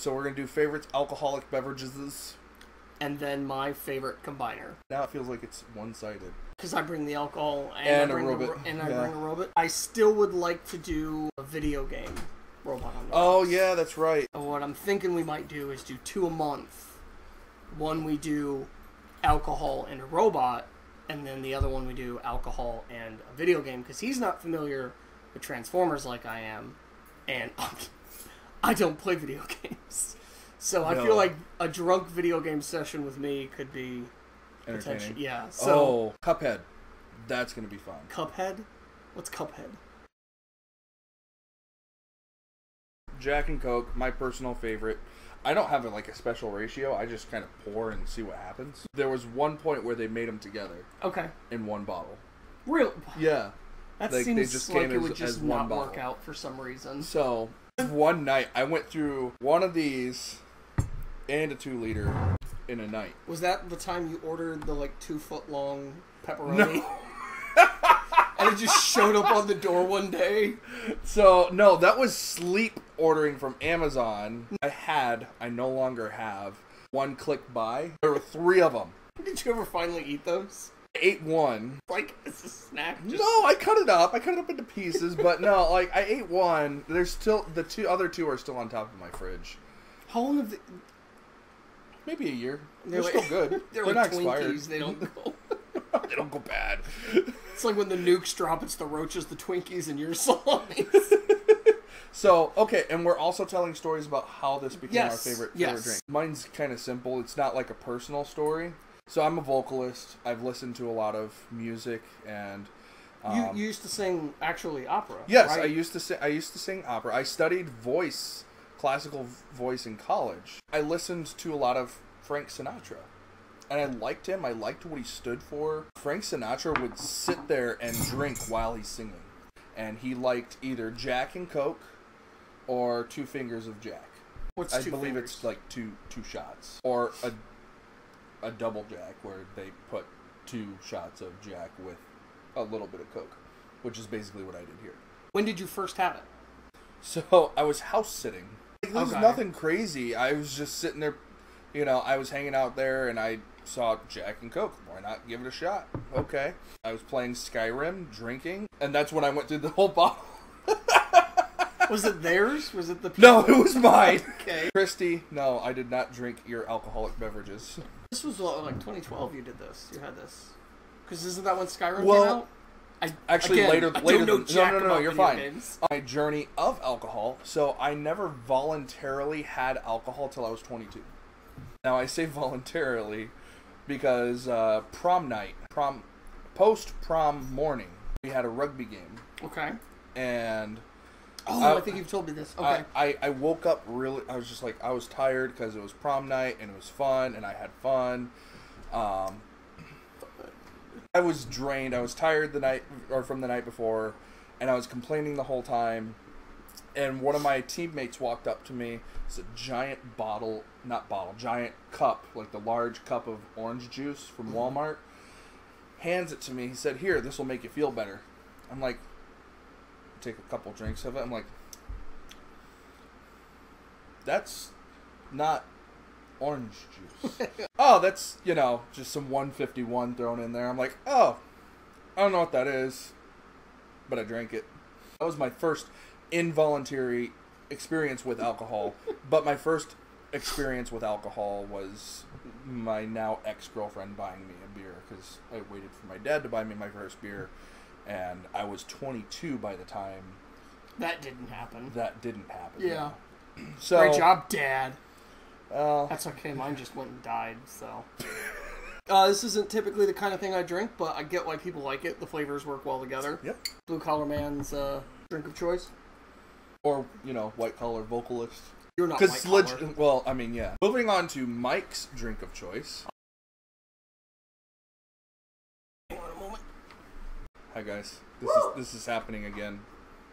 So we're going to do favorites alcoholic beverages. And then my favorite combiner. Now it feels like it's one-sided. Because I bring the alcohol and I bring a robot. I still would like to do a video game robot on the rocks. Yeah, that's right. So what I'm thinking we might do is do 2 a month. One we do alcohol and a robot, and then the other one we do alcohol and a video game, because he's not familiar with Transformers like I am, and I don't play video games. So I feel like a drunk video game session with me could be entertaining. Yeah. So Cuphead. That's going to be fun. Cuphead? What's Cuphead? Jack and Coke, my personal favorite. I don't have a special ratio. I just kind of pour and see what happens. There was one point where they made them together. Okay. In one bottle. Really? Yeah. That seems like it would just not work out for some reason. So, one night, I went through one of these and a 2-liter in a night. Was that the time you ordered the 2-foot-long pepperoni? No. And it just showed up on the door one day? So, no, that was sleep ordering from Amazon. I no longer have, one click buy. There were 3 of them. Did you ever finally eat those? I ate one. As a snack? No, I cut it up. I cut it up into pieces, but no, I ate one. There's still, the other two are still on top of my fridge. How long have they... Maybe a year. They're still good. They're not Twinkies. Expired. They don't go... They don't go bad. It's like when the nukes drop, it's the Roaches, the Twinkies, and your slimes. So, okay, and we're also telling stories about how this became our favorite drink. Mine's kind of simple. It's not like a personal story. So I'm a vocalist. I've listened to a lot of music, and you used to sing actually opera. Yes, right? I used to sing opera. I studied classical voice in college. I listened to a lot of Frank Sinatra. And I liked him. I liked what he stood for. Frank Sinatra would sit there and drink while he's singing. And he liked either Jack and Coke or 2 fingers of Jack. What's I 2 believe fingers? it's like two shots. Or a double Jack where they put 2 shots of Jack with a little bit of Coke. Which is basically what I did here. When did you first have it? So, I was house sitting. It was nothing crazy. I was just sitting there, I was hanging out there and I saw Jack and Coke. Why not give it a shot? Okay. I was playing Skyrim, drinking, and that's when I went through the whole bottle. Was it theirs? Was it the people? No, it was mine. Okay. Christy, no, I did not drink your alcoholic beverages. This was like 2012 you did this. You had this. Because isn't that when Skyrim came out? Later. No, you're fine. Games. My journey of alcohol, so I never voluntarily had alcohol till I was 22. Now, I say voluntarily because post-prom morning, we had a rugby game. Okay. And... I think you've told me this. Okay. I woke up really... I was just like... I was tired because it was prom night, and it was fun, and I had fun. I was drained. I was tired from the night before, and I was complaining the whole time. And one of my teammates walked up to me. It's a giant giant cup, like the large cup of orange juice from Walmart. Hands it to me. He said, "Here, this will make you feel better." I'm like, take a couple drinks of it. I'm like, that's not orange juice. Oh, that's, just some 151 thrown in there. I'm like, oh, I don't know what that is, but I drank it. That was my first involuntary experience with alcohol, but my first experience with alcohol was my now ex-girlfriend buying me a beer, because I waited for my dad to buy me my first beer, and I was 22 by the time that didn't happen. Yeah. So, great job, Dad. That's okay, mine just went and died, so... this isn't typically the kind of thing I drink, but I get why people like it. The flavors work well together. Yep. Blue Collar Man's drink of choice. Or, white collar vocalist. You're not white collar. Well, I mean, yeah. Moving on to Mike's drink of choice. Hang on a moment. Hi, guys. This is happening again,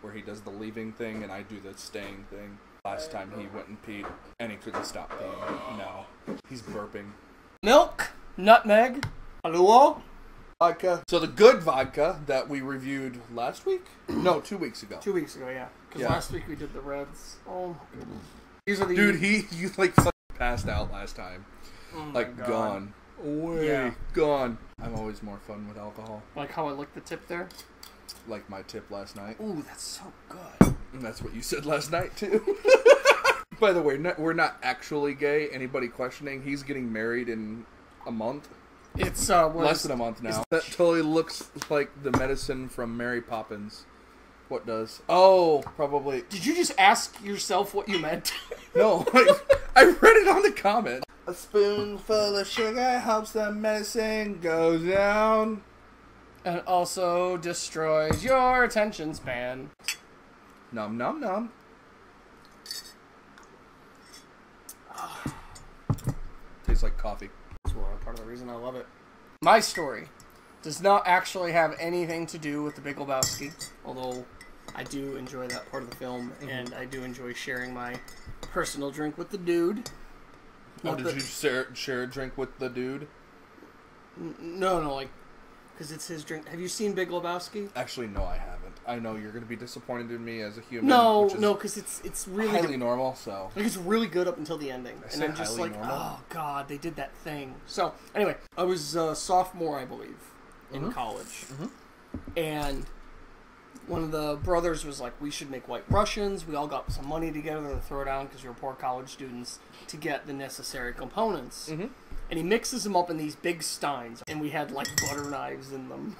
where he does the leaving thing and I do the staying thing. Last time he went and peed, and he couldn't stop peeing. No. He's burping. Milk, nutmeg, Halua, vodka. So the good vodka that we reviewed last week? No, 2 weeks ago. 2 weeks ago, yeah. Because last week we did the Reds. Oh, my goodness. These are the Dude, you like fucking passed out last time. Oh my Like God. gone. Way Yeah. gone. I'm always more fun with alcohol. Like how I licked the tip there. Like my tip last night. Ooh, that's so good. And that's what you said last night too. By the way, we're not actually gay. Anybody questioning? He's getting married in a month. It's Less than a month now. That totally looks like the medicine from Mary Poppins. What does? Oh, probably. Did you just ask yourself what you meant? No, I read it on the comment. A spoonful of sugar helps the medicine go down. And also destroys your attention span. Nom nom nom. Tastes like coffee. That's part of the reason I love it. My story does not actually have anything to do with The Big Lebowski, although I do enjoy that part of the film, and I do enjoy sharing my personal drink with the dude. Oh, did you share a drink with the dude? No, like, because it's his drink. Have you seen Big Lebowski? Actually, no, I haven't. I know you're going to be disappointed in me as a human. No, which is because it's really highly good. normal. So Like, it's really good up until the ending, and I'm just like, normal? oh god, they did that thing. So anyway, I was a sophomore, I believe, in college, and one of the brothers was like, we should make White Russians. We all got some money together to throw down because we were poor college students to get the necessary components. And he mixes them up in these big steins, and we had like butter knives in them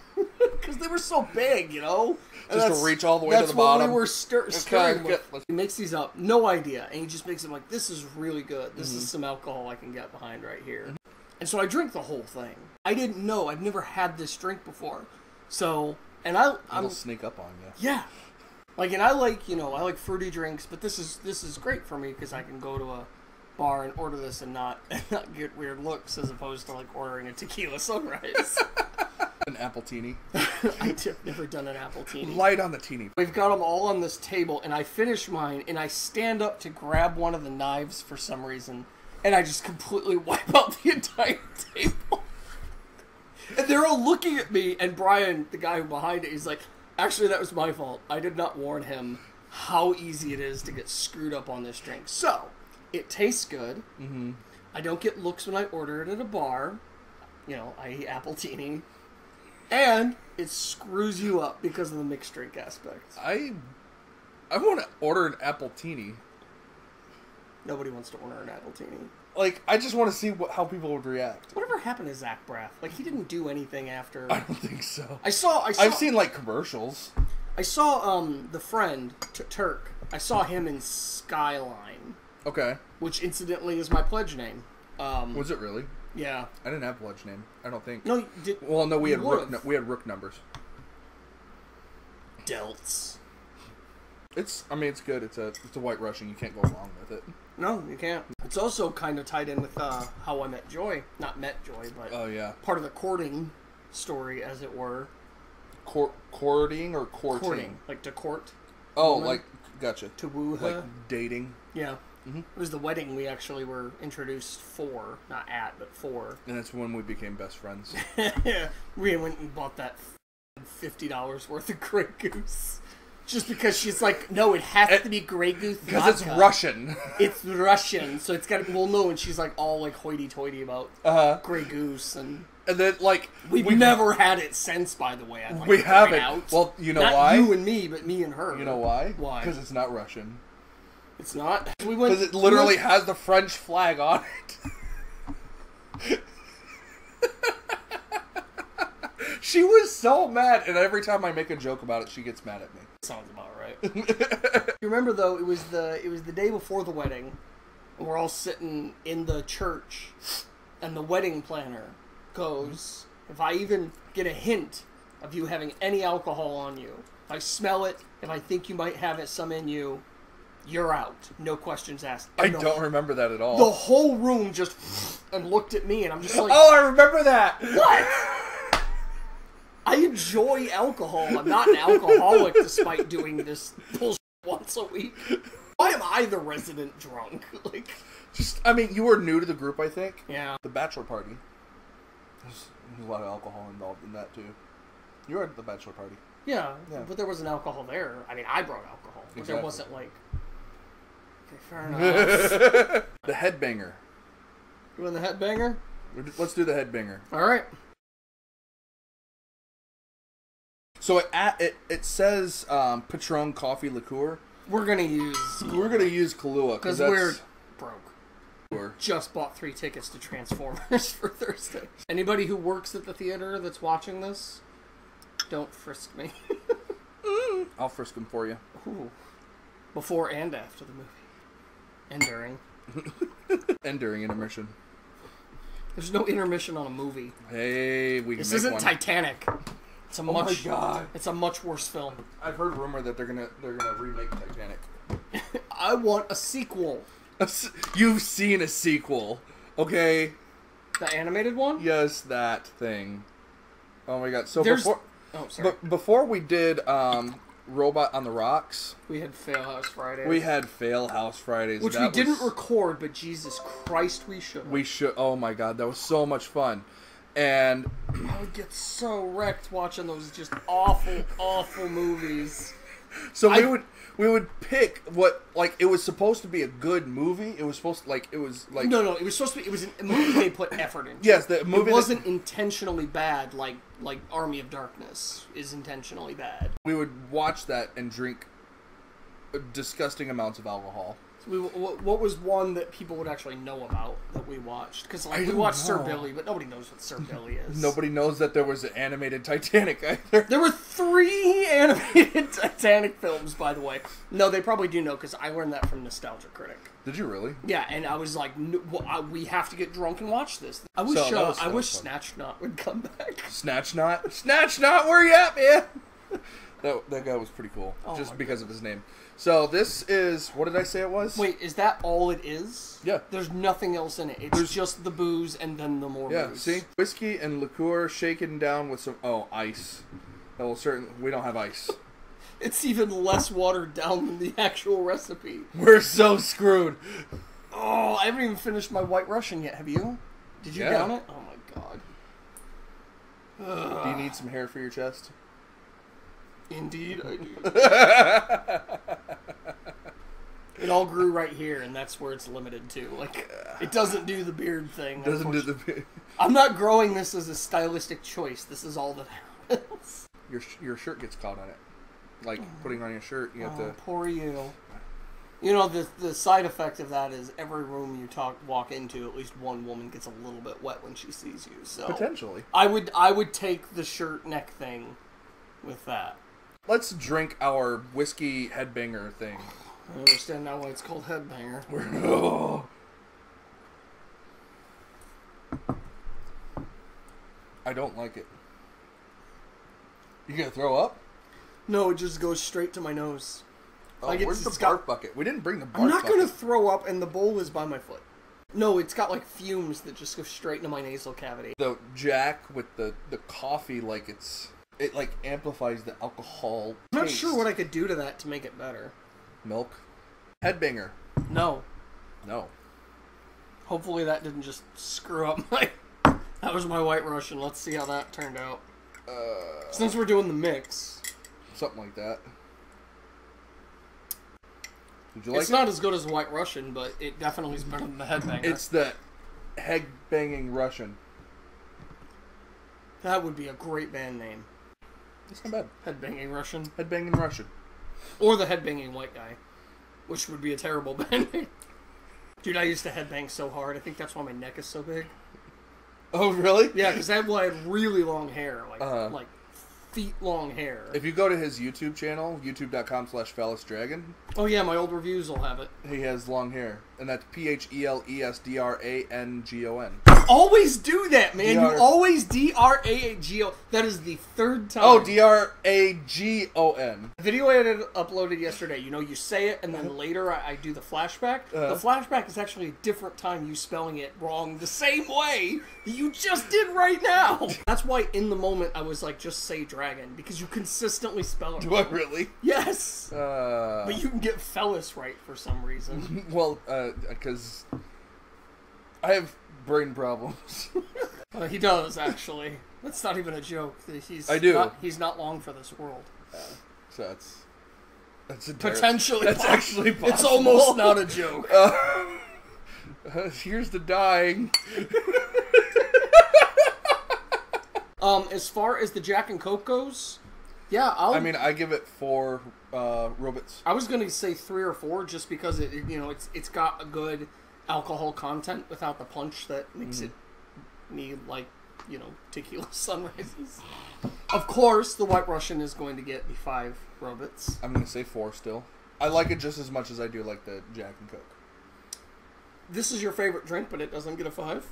because they were so big, you know. And just to reach all the way to the That's bottom. what we were stirring with. let's- He makes these up, no idea, and he just makes them like, this is really good. This is some alcohol I can get behind right here. And so I drink the whole thing. I didn't know. I've never had this drink before. So, and I'm It'll sneak up on you. yeah. Like, and I like fruity drinks, but this is great for me because I can go to a bar and order this and not get weird looks as opposed to like ordering a tequila sunrise. An appletini. I've never done an appletini. Light on the teeny. We've got them all on this table, and I finish mine, and I stand up to grab one of the knives for some reason, and I just completely wipe out the entire table. And they're all looking at me, and Brian, the guy behind it, he's like, actually, that was my fault. I did not warn him how easy it is to get screwed up on this drink. So, it tastes good. I don't get looks when I order it at a bar. You know, I eat appletini. And it screws you up because of the mixed drink aspect. I want to order an appletini. Nobody wants to order an appletini. Like, I just want to see how people would react. Whatever happened to Zach Braff? Like, he didn't do anything after. I don't think so. I've seen like commercials. I saw the friend Turk. I saw him in Skyline, Okay. which incidentally is my pledge name. Was it really? Yeah. I didn't have pledge name. I don't think. No, you did. Well, no, we you had would've. we had rook numbers. Delts. It's good. It's a White Russian. You can't go wrong with it. No, you can't. It's also kind of tied in with how I met Joy. Not met Joy, but Oh yeah. part of the courting story, as it were. Courting or courting? Courting, like to court. Oh, woman. like gotcha. To woo her. Like dating. Yeah. It was the wedding we actually were introduced for. Not at, but for. And that's when we became best friends. We went and bought that $50 worth of Grey Goose. Just because she's like, no, it has to be Grey Goose Because it's vodka. Russian. It's Russian, so it's got to be, well, no, and she's like all like hoity-toity about Grey Goose, and then like we've never had it since, by the way. I'd like we to point haven't. out. Well, you know Not why? you and me, but me and her. You know why? Why? Because it's not Russian. It's not. We went. Because it literally has the French flag on it. She was so mad, and every time I make a joke about it, she gets mad at me. Sounds about right. You remember though? It was the day before the wedding, and we're all sitting in the church, and the wedding planner goes, "If I even get a hint of you having any alcohol on you, if I smell it, if I think you might have some in you, you're out. No questions asked." I And don't remember that at all. The whole room just and looked at me, and I'm just like, Oh, I remember that! what? I enjoy alcohol. I'm not an alcoholic despite doing this bullshit once a week. Why am I the resident drunk? Like, I mean, you were new to the group, I think. yeah. The bachelor party. There's a lot of alcohol involved in that, too. You were at the bachelor party. Yeah, Yeah. but there wasn't alcohol there. I mean, I brought alcohol. But there Exactly. wasn't, like... Okay, fair enough. The headbanger. You want the headbanger? Let's do the headbanger. All right. So it says Patron coffee liqueur. We're gonna use Kahlua because we're broke. Sure. Just bought 3 tickets to Transformers for Thursday. Anybody who works at the theater that's watching this, don't frisk me. I'll frisk them for you. Ooh. Before and after the movie. And during. And during intermission. There's no intermission on a movie. Hey, we can This make isn't one. Titanic. It's a my God. It's a much worse film. I've heard rumor that they're gonna remake Titanic. I want a sequel. You've seen a sequel, okay? The animated one? Yes, that thing. Oh my God! So Oh, sorry. before we did Robot on the Rocks, We had Fail House Fridays. we had Fail House Fridays, Which we didn't record, but Jesus Christ, we should. We should. Oh my God, that was so much fun, and I would get so wrecked watching those just awful, awful movies. so we would pick what, like, it was supposed to be a good movie. It was supposed to, like, it was like No, it was supposed to be. It was a movie they put effort into. Yes, the movie It wasn't intentionally bad, like Army of Darkness is intentionally bad. we would watch that and drink disgusting amounts of alcohol. What was one that people would actually know about that we watched? Because we don't watched Sir know. Billy, but nobody knows what Sir Billy is. Nobody knows that there was an animated Titanic either. There were 3 animated Titanic films, by the way. No, they probably do know, because I learned that from Nostalgia Critic. Did you really? Yeah, and I was like, we have to get drunk and watch this. I wish, that was fun. Snatch Knot would come back. Snatch Knot? Snatch Knot, where you at, man? That guy was pretty cool, Oh just my because of his name. So this is, what did I say it was? Wait, is that all it is? Yeah. There's nothing else in it. It's just the booze and then the more Yeah, booze. see? Whiskey and liqueur shaken down with some, ice. That will we don't have ice. It's even less watered down than the actual recipe. We're so screwed. Oh, I haven't even finished my White Russian yet. Have you? Did you Yeah. down it? Oh my god. Do you need some hair for your chest? Indeed, I do. It all grew right here, and that's where it's limited to. Like, it doesn't do the beard thing. Doesn't do the... I'm not growing this as a stylistic choice. This is all that happens. Your shirt gets caught on it. Like, putting on your shirt, you have to... Poor you. You know, the side effect of that is every room you walk into, at least one woman gets a little bit wet when she sees you. So Potentially. I would take the shirt neck thing with that. Let's drink our whiskey headbanger thing. I understand now why it's called Headbanger. I don't like it. You gonna throw up? No, it just goes straight to my nose. Oh, Like, where's the bark bucket? We didn't bring the bark I'm not bucket. gonna throw up, and the bowl is by my foot. No, it's got like fumes that just go straight into my nasal cavity. The Jack with the coffee, like it like amplifies the alcohol. I'm not taste. sure what I could do to that to make it better. Milk. Headbanger. No. No. Hopefully that didn't just screw up my... That was my White Russian. Let's see how that turned out. Since we're doing the mix. Something like that. Did you like It's not as good as White Russian, but it definitely is better than the Headbanger. It's the head-banging Russian. That would be a great band name. It's not bad. Headbanging Russian. Head-banging Russian. Or the Headbanging White Guy. Which would be a terrible band name. Dude, I used to headbang so hard. I think that's why my neck is so big. Oh, really? Yeah, because I had really long hair. Like feet-long hair. If you go to his YouTube channel, youtube.com/PhallusDragon, Oh yeah, my old reviews will have it. he has long hair. And that's PHELESDRANGON. Always do that, man. DR. You always DRAGO. That is the third time. Oh, DRAGON. The video I had uploaded yesterday, you know, you say it, and then later I do the flashback. The flashback is actually a different time you spelling it wrong the same way that you just did right now. That's why in the moment I was like, just say dragon, because you consistently spell it Do wrong. I really? Yes. But you can get Fellas right for some reason. Well, because I have brain problems. He does, actually. That's not even a joke. I do. He's not long for this world. So That's potentially. That's actually possible. It's almost not a joke. Here's the dying. As far as the Jack and Coke goes, yeah, I give it 4 robots. I was gonna say 3 or 4, just because it's got a good alcohol content without the punch that makes it need tequila sunrises. Of course, the White Russian is going to get the 5 robots. I'm gonna say 4 still. I like it just as much as I do like the Jack and Coke. This is your favorite drink, but it doesn't get a 5?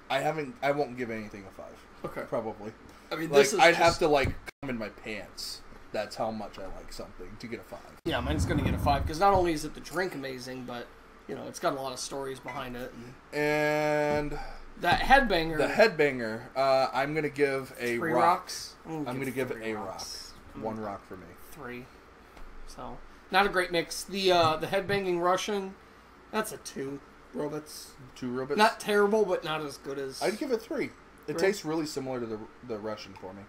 I won't give anything a 5. Okay. Probably. I mean, I'd have to come in my pants. That's how much I like something to get a 5. Yeah, mine's gonna get a 5 because not only is it the drink amazing, but it's got a lot of stories behind it. And that headbanger. The headbanger. I'm gonna give a 3 rock. rocks. I'm gonna give a rocks. rock. 1 rock for me. 3. So not a great mix. The headbanging Russian. That's a 2 robots. 2 robots. Not terrible, but not as good as. I'd give it 3. It tastes really similar to the Russian for me.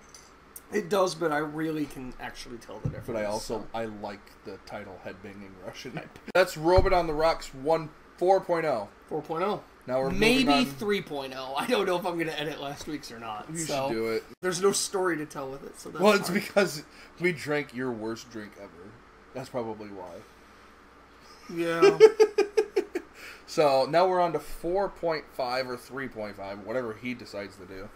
It does, but I really can actually tell the difference. But I like the title Headbanging Russian. That's Robot on the Rocks 4.0. 4.0. Now we're maybe on... 3.0. I don't know if I'm going to edit last week's or not. You should do it. There's no story to tell with it. So that's it's because we drank your worst drink ever. That's probably why. Yeah. So now we're on to 4.5 or 3.5, whatever he decides to do.